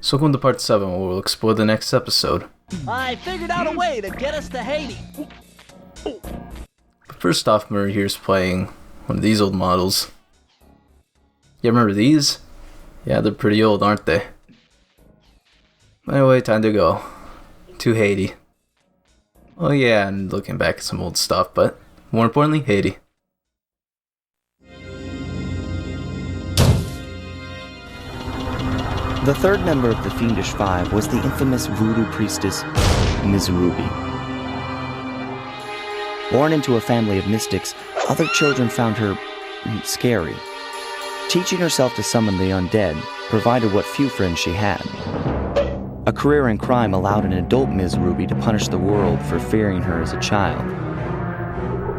So welcome to part 7 where we'll explore the next episode. I figured out a way to get us to Haiti. But first off, Murray here's playing one of these old models. Yeah, remember these? Yeah, they're pretty old, aren't they? Anyway, time to go. To Haiti. Oh yeah, and looking back at some old stuff, but more importantly, Haiti. The third member of the Fiendish Five was the infamous voodoo priestess, Ms. Ruby. Born into a family of mystics, other children found her scary. Teaching herself to summon the undead provided what few friends she had. A career in crime allowed an adult Ms. Ruby to punish the world for fearing her as a child.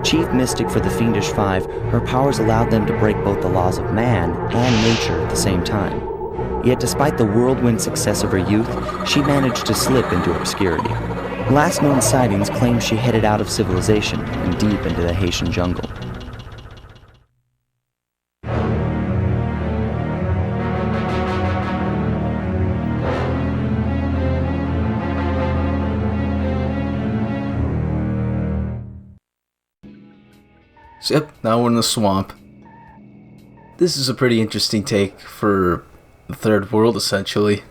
Chief mystic for the Fiendish Five, her powers allowed them to break both the laws of man and nature at the same time. Yet despite the whirlwind success of her youth, she managed to slip into obscurity. Last known sightings claim she headed out of civilization and deep into the Haitian jungle. So yep, now we're in the swamp. This is a pretty interesting take for the third world, essentially.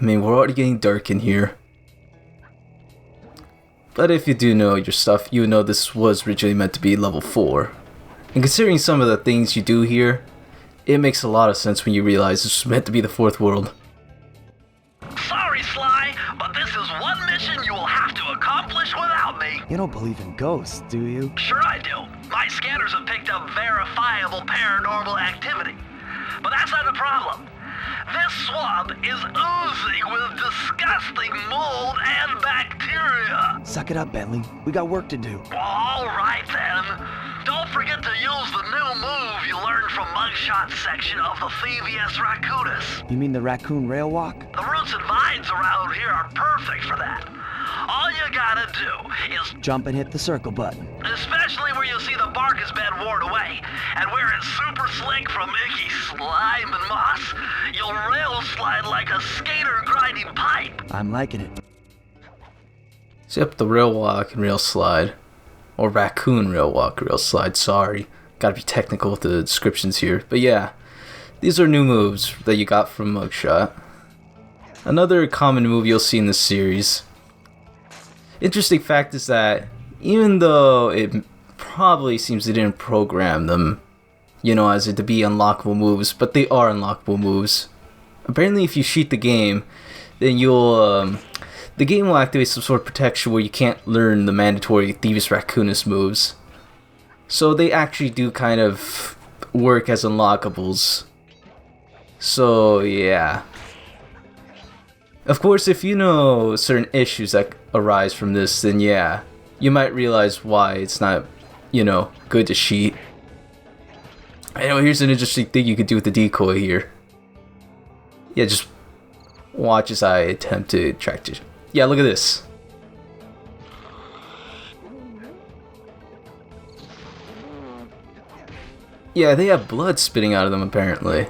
I mean, we're already getting dark in here. But if you do know your stuff, you know this was originally meant to be level 4. And considering some of the things you do here, it makes a lot of sense when you realize this was meant to be the 4th world. Sorry, Sly, but this is one mission you will have to accomplish without me. You don't believe in ghosts, do you? Sure I do. My scanners have picked up verifiable paranormal activity. But that's not the problem. This swamp is oozing with disgusting mold and bacteria. Suck it up, Bentley. We got work to do. Well, all right then. Don't forget to use the new move you learned from Mugshot section of the Thievius Raccoonus. You mean the raccoon rail walk? The roots and vines around here are perfect for that. All you gotta do is Jump and hit the circle button. especially where you see the bark has been worn away, and where it's super slick from icky slime and moss, you'll rail slide like a skater grinding pipe. I'm liking it. So yep, the rail walk and rail slide. Or raccoon rail walk, rail slide, sorry. Gotta be technical with the descriptions here. But yeah, these are new moves that you got from Mugshot. Another common move you'll see in this series. Interesting fact is that even though it probably seems they didn't program them, you know, as it to be unlockable moves, but they are unlockable moves. Apparently if you cheat the game, then you'll, the game will activate some sort of protection where you can't learn the mandatory Thievius Raccoonus moves. So they actually do kind of work as unlockables. So yeah. Of course, if you know certain issues that arise from this, then yeah, you might realize why it's not, you know, good to cheat. Anyway, here's an interesting thing you could do with the decoy here. Yeah, just watch as I attempt to attract you. Yeah, look at this. Yeah, they have blood spitting out of them apparently.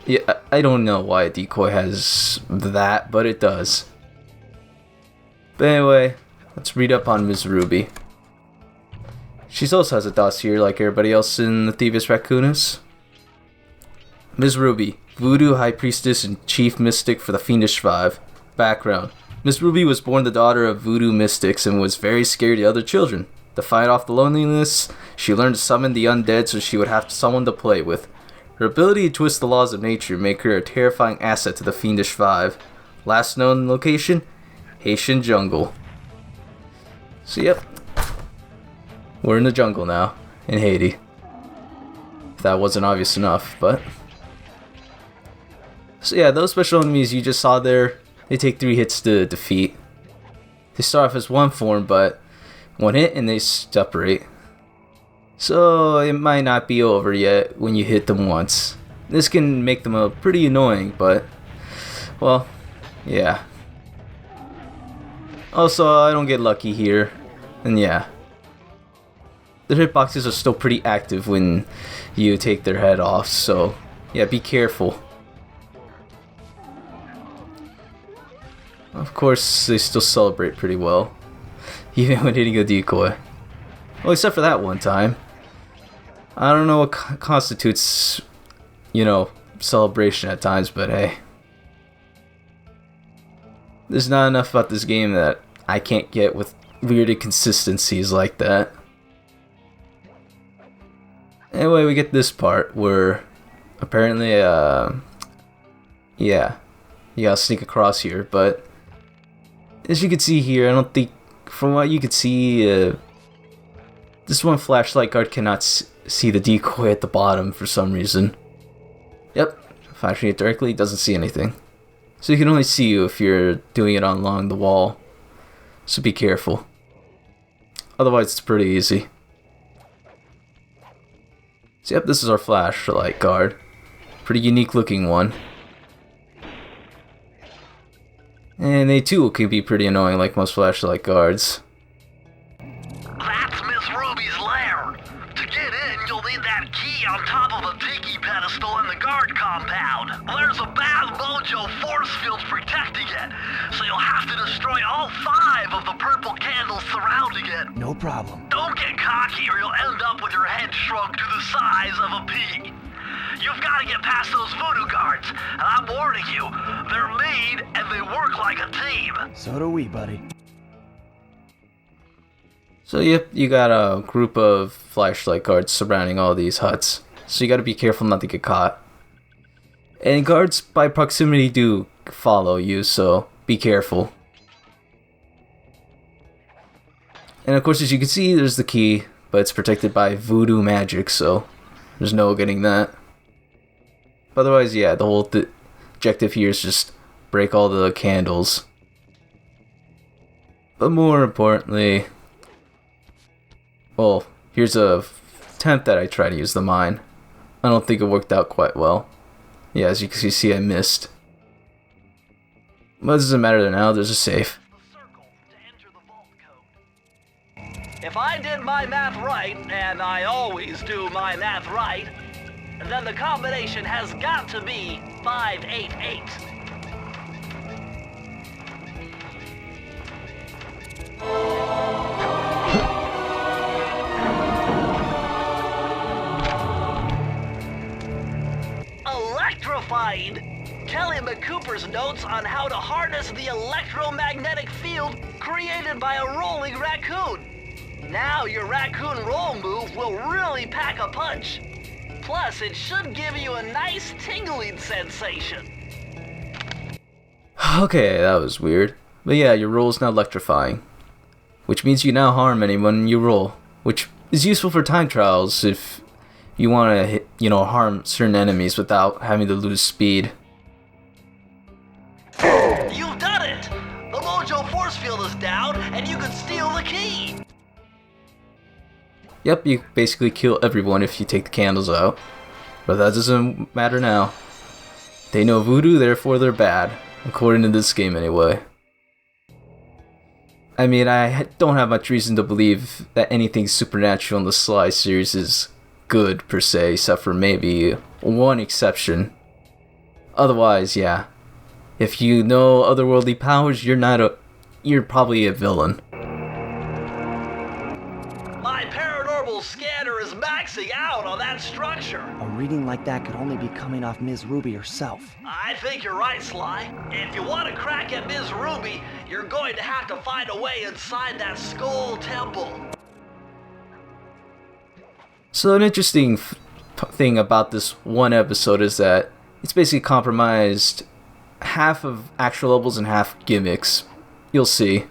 Yeah, I don't know why a decoy has that, but it does. But anyway, let's read up on Ms. Ruby. She also has a dossier like everybody else in the Thievius Raccoonus. Ms. Ruby, Voodoo High Priestess and Chief Mystic for the Fiendish Five. Background. Ms. Ruby was born the daughter of voodoo mystics and was very scared of other children. To fight off the loneliness, she learned to summon the undead so she would have someone to play with. Her ability to twist the laws of nature make her a terrifying asset to the Fiendish Five. Last known location? Haitian jungle. So yep, we're in the jungle now, in Haiti. If that wasn't obvious enough, but... So yeah, those special enemies you just saw there, they take 3 hits to defeat. They start off as one form, but 1 hit and they separate. So it might not be over yet when you hit them once. This can make them pretty annoying, but... well, yeah. Also, I don't get lucky here, and yeah. The hitboxes are still pretty active when you take their head off, so yeah, be careful. Of course, they still celebrate pretty well, even when hitting a decoy. Well, except for that one time. I don't know what constitutes, celebration at times, but hey. There's not enough about this game that I can't get with weird inconsistencies like that. Anyway, we get this part where apparently, yeah, you gotta sneak across here, but as you can see here, I don't think, from what you can see, this one flashlight guard cannot see the decoy at the bottom for some reason. Yep, flashing it directly, doesn't see anything. So you can only see you if you're doing it along the wall, so be careful. Otherwise, it's pretty easy. So yep, this is our flashlight guard. Pretty unique looking one. And they too can be pretty annoying like most flashlight guards. That's Miss Ruby's lair. To get in, you'll need that key on top of a tiki pedestal in the guard compound. There's a bad mojo force field protecting it, so you'll have to destroy all 5 of the purple candles surrounding it. No problem. Don't get cocky or you'll end up with your head shrunk to the size of a pea. You've got to get past those voodoo guards, and I'm warning you, they're mean and they work like a team. So do we, buddy. So yep, you got a group of flashlight guards surrounding all these huts. So you gotta be careful not to get caught. And guards by proximity do follow you, so be careful. And of course, as you can see, there's the key, but it's protected by voodoo magic, so there's no getting that. But otherwise, yeah, the whole objective here is just break all the candles. But more importantly, well, here's a attempt that I try to use the mine. I don't think it worked out quite well. Yeah, as you can see, I missed. But it doesn't matter now, there's a safe. If I did my math right, and I always do my math right, then the combination has got to be 588. Electrified! Kelly McCooper's notes on how to harness the electromagnetic field created by a rolling raccoon. Now your raccoon roll move will really pack a punch. Plus, it should give you a nice tingling sensation. Okay, that was weird. But yeah, your roll is now electrifying. Which means you now harm anyone you roll. Which is useful for time trials if you want to hit, harm certain enemies without having to lose speed. You've done it! The Mojo force field is down, and you can steal the key! Yep, you basically kill everyone if you take the candles out. But that doesn't matter now. They know voodoo, therefore they're bad. According to this game anyway. I mean, I don't have much reason to believe that anything supernatural in the Sly series is good per se, except for maybe one exception. Otherwise, yeah. If you know otherworldly powers, you're probably a villain. My paranormal scanner is maxing out on that structure. A reading like that could only be coming off Ms. Ruby herself. I think you're right, Sly. If you want to crack at Ms. Ruby, you're going to have to find a way inside that skull temple. So an interesting thing about this one episode is that it's basically compromised half of actual levels and half gimmicks. You'll see.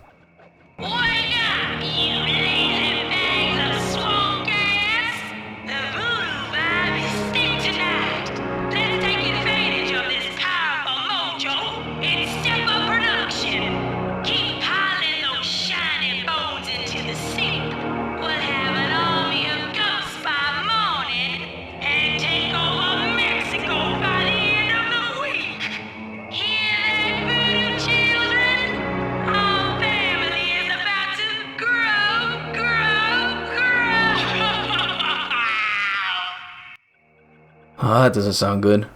Oh, that doesn't sound good.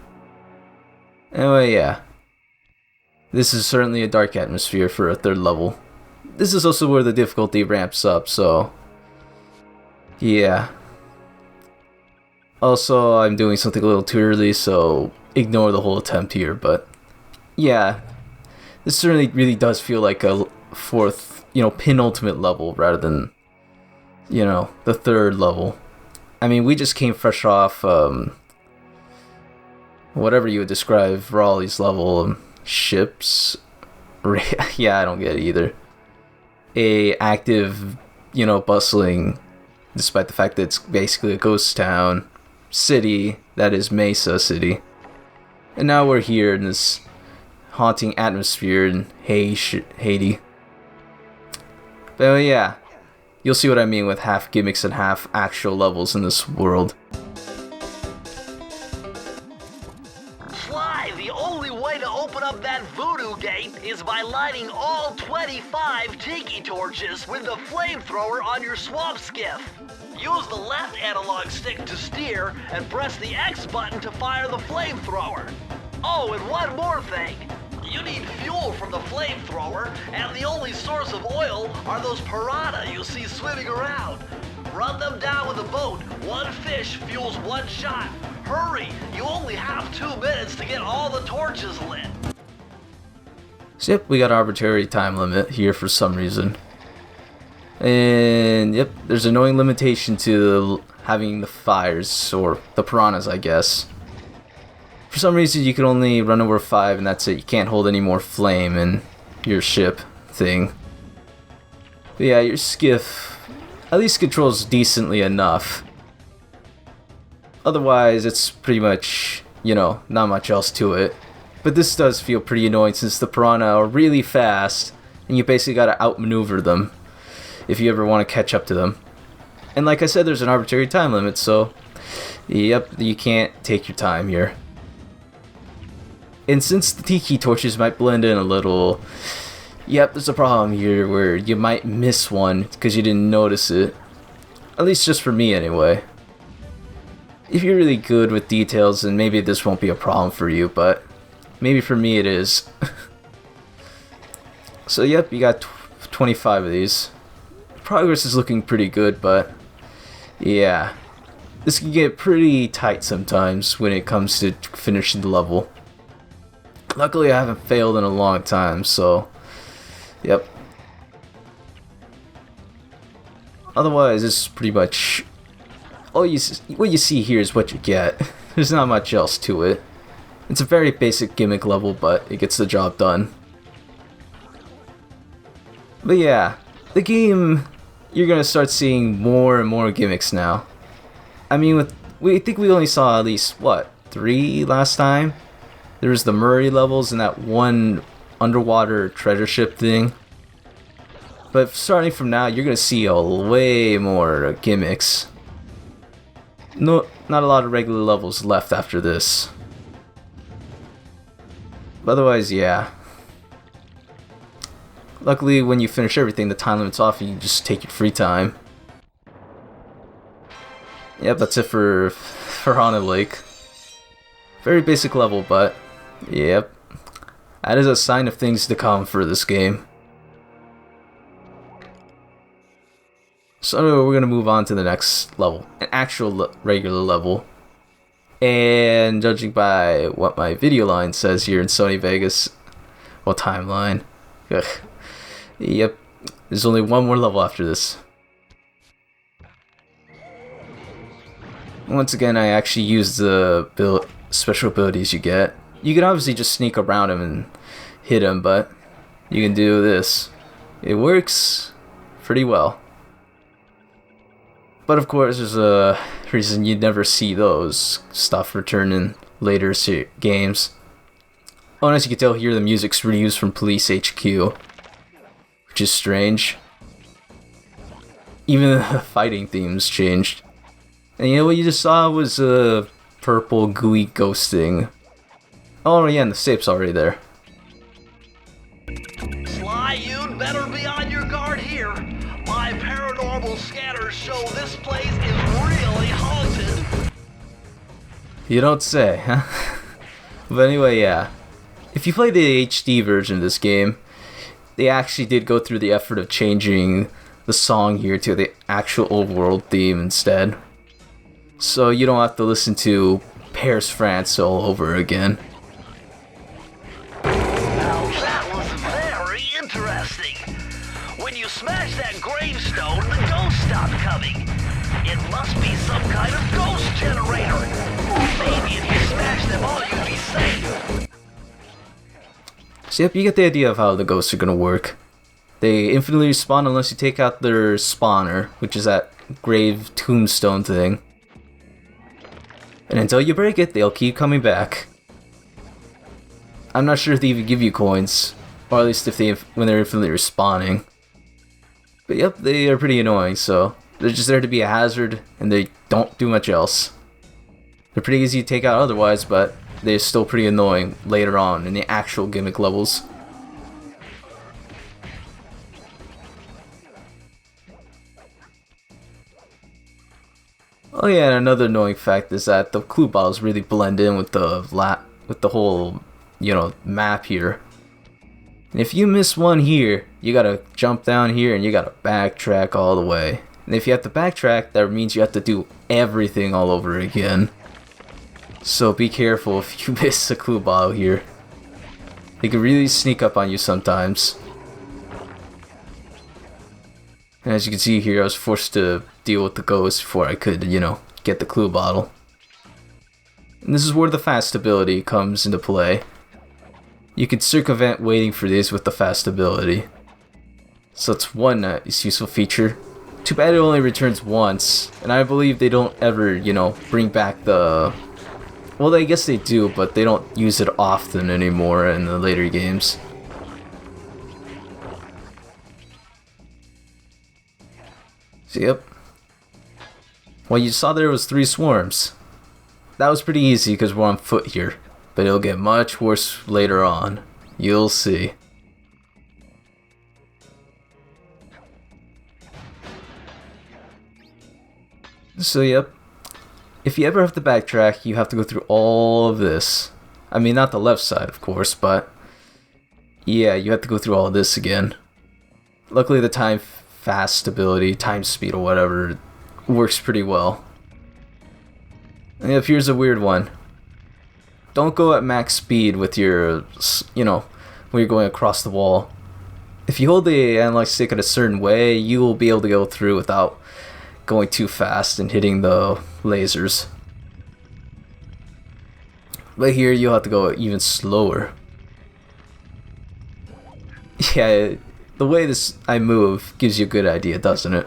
Anyway, yeah. This is certainly a dark atmosphere for a 3rd level. This is also where the difficulty ramps up, so yeah. Also, I'm doing something a little too early, so ignore the whole attempt here, but yeah. This certainly really does feel like a 4th, penultimate level rather than, the 3rd level. I mean, we just came fresh off, whatever you would describe Raleigh's level, ships. Yeah, I don't get it either. A active, bustling, despite the fact that it's basically a ghost town, city that is Mesa City. And now we're here in this haunting atmosphere in Haiti. But yeah, you'll see what I mean with half gimmicks and half actual levels in this world. Sly, the only way to open up that voodoo gate is by lighting all 25 tiki torches with the flamethrower on your swamp skiff. Use the left analog stick to steer and press the X button to fire the flamethrower. Oh, and one more thing. You need fuel from the flamethrower, and the only source of oil are those piranha you see swimming around. Run them down with a boat. One fish fuels one shot. Hurry, you only have 2 minutes to get all the torches lit. So yep, we got an arbitrary time limit here for some reason. And yep, there's an annoying limitation to having the fires, or the piranhas, I guess. For some reason, you can only run over 5, and that's it. You can't hold any more flame in your ship thing. But yeah, your skiff at least controls decently enough. Otherwise, it's pretty much, not much else to it. But this does feel pretty annoying since the piranha are really fast, and you basically gotta outmaneuver them if you ever want to catch up to them. And like I said, there's an arbitrary time limit, so yep, you can't take your time here. And since the tiki torches might blend in a little, yep, there's a problem here where you might miss one because you didn't notice it. At least just for me anyway. If you're really good with details, then maybe this won't be a problem for you, but maybe for me it is. So yep, you got 25 of these. Progress is looking pretty good, but yeah. This can get pretty tight sometimes when it comes to finishing the level. Luckily, I haven't failed in a long time, so yep. Otherwise, it's pretty much what you see here is what you get. There's not much else to it. It's a very basic gimmick level, but it gets the job done. But yeah, the game, you're gonna start seeing more and more gimmicks now. I mean, we think we only saw at least, what, 3 last time? There was the Murray levels and that one underwater treasure ship thing. But starting from now, you're gonna see a way more gimmicks. No, not a lot of regular levels left after this. But otherwise, yeah. Luckily, when you finish everything, the time limit's off and you just take your free time. Yep, that's it for Haunted Lake. Very basic level, but yep. That is a sign of things to come for this game. So we're going to move on to the next level. An actual regular level. And judging by what my video line says here in Sony Vegas, well, timeline. Ugh. Yep, there's only one more level after this. Once again, I actually use the special abilities you get. You can obviously just sneak around him and hit him, but you can do this. It works pretty well. But of course, there's a reason you never see those stuff return in later games. Oh, and as you can tell here, the music's reused from Police HQ, which is strange. Even the fighting themes changed. And you know what you just saw was a purple gooey ghost thing. Oh yeah, and the sape's already there. Sly, you'd better be on your guard here. My paranormal scanners show this place is really haunted. You don't say, huh? But anyway, yeah. if you play the HD version of this game, they actually did go through the effort of changing the song here to the actual overworld theme instead. So you don't have to listen to Paris, France all over again. Now that was very interesting. When you smash that gravestone, the ghosts stop coming. It must be some kind of ghost generator. Maybe if you smash them all, you'd be safe. So yep, you get the idea of how the ghosts are gonna work. They infinitely respawn unless you take out their spawner, which is that grave tombstone thing. And until you break it, they'll keep coming back. I'm not sure if they even give you coins, or at least if they when they're infinitely respawning. But yep, they are pretty annoying, so they're just there to be a hazard, and they don't do much else. They're pretty easy to take out otherwise, but they're still pretty annoying later on in the actual gimmick levels. Oh yeah, and another annoying fact is that the clue bottles really blend in with the whole, map here. And if you miss one here, you gotta jump down here and you gotta backtrack all the way. And if you have to backtrack, that means you have to do everything all over again. So be careful if you miss a clue bottle here. They can really sneak up on you sometimes. And as you can see here, I was forced to deal with the ghost before I could, get the clue bottle. And this is where the fast ability comes into play. You can circumvent waiting for these with the fast ability. So it's one useful feature. Too bad it only returns once, and I believe they don't ever, bring back the... Well, I guess they do, but they don't use it often anymore in the later games. So, yep. Well, you saw there was 3 swarms. That was pretty easy because we're on foot here, but it'll get much worse later on. You'll see. So, yep. If you ever have to backtrack, you have to go through all of this. I mean, not the left side, of course, but... yeah, you have to go through all of this again. Luckily, the time fast ability, time speed or whatever, works pretty well. And yep, here's a weird one. Don't go at max speed with your, when you're going across the wall. If you hold the analog stick in a certain way, you will be able to go through without going too fast and hitting the lasers. But here you'll have to go even slower. Yeah, the way I move gives you a good idea, doesn't it?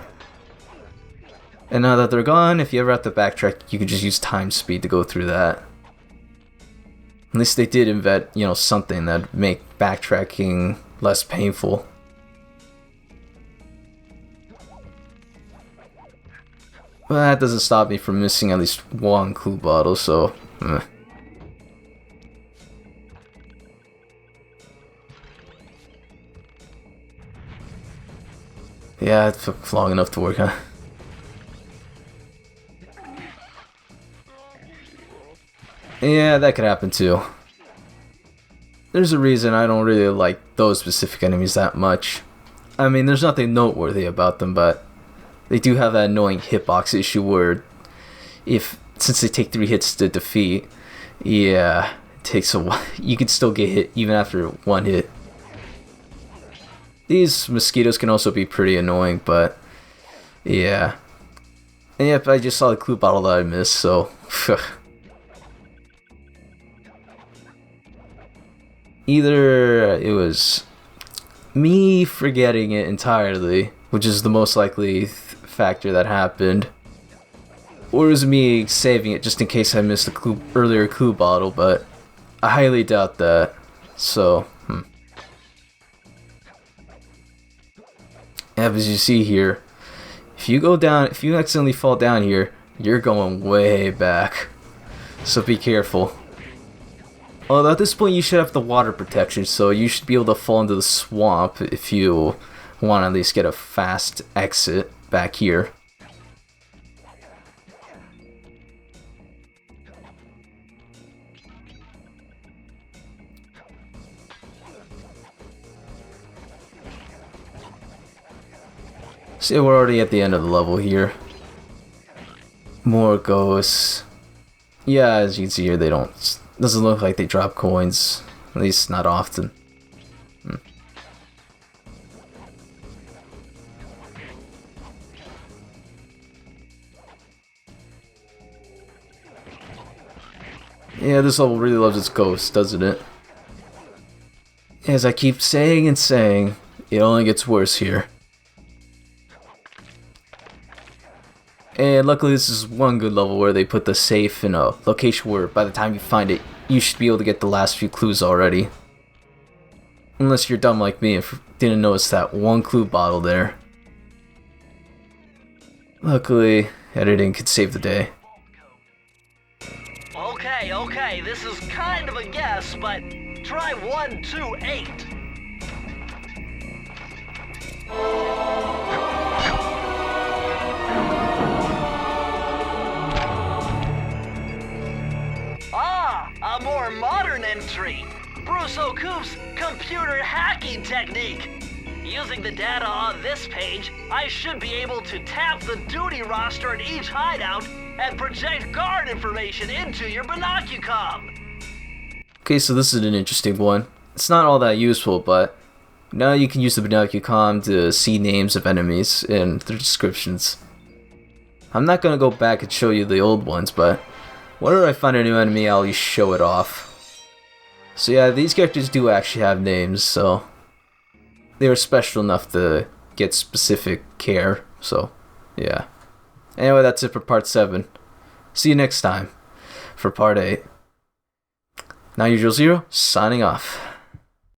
And now that they're gone, if you ever have to backtrack, you can just use time speed to go through that. At least they did invent, something that'd make backtracking less painful. But that doesn't stop me from missing at least one clue bottle, so... Yeah, it took long enough to work, huh? Yeah, that could happen too. There's a reason I don't really like those specific enemies that much. I mean, there's nothing noteworthy about them, but they do have that annoying hitbox issue where since they take 3 hits to defeat, yeah, it takes a while. You can still get hit even after 1 hit. These mosquitoes can also be pretty annoying, but yeah. And yep, I just saw the clue bottle that I missed, so... Either it was me forgetting it entirely, which is the most likely factor that happened, or it was me saving it just in case I missed the earlier clue bottle, but I highly doubt that. So, as you see here, if you accidentally fall down here, you're going way back. So be careful. Although at this point you should have the water protection, so you should be able to fall into the swamp if you want to at least get a fast exit back here. See, we're already at the end of the level here. More ghosts. Yeah, as you can see here, they don't... Doesn't look like they drop coins. At least not often. Yeah, this level really loves its ghosts, doesn't it? As I keep saying and saying, it only gets worse here. And luckily this is one good level where they put the safe in a location where by the time you find it, you should be able to get the last few clues already. Unless you're dumb like me and didn't notice that one clue bottle there. Luckily, editing could save the day. Okay, this is kind of a guess, but try 128. Ah, a more modern entry. Bruce O'Coop's computer hacking technique. Using the data on this page, I should be able to tap the duty roster at each hideout and project guard information into your binocucom. Okay, so this is an interesting one. It's not all that useful, but now you can use the binocucom to see names of enemies and their descriptions. I'm not gonna go back and show you the old ones, but whenever I find a new enemy, I'll just show it off. So yeah, these characters do actually have names, so they were special enough to get specific care, so yeah. Anyway, that's it for part 7. See you next time for part 8. notyourusualZero, signing off.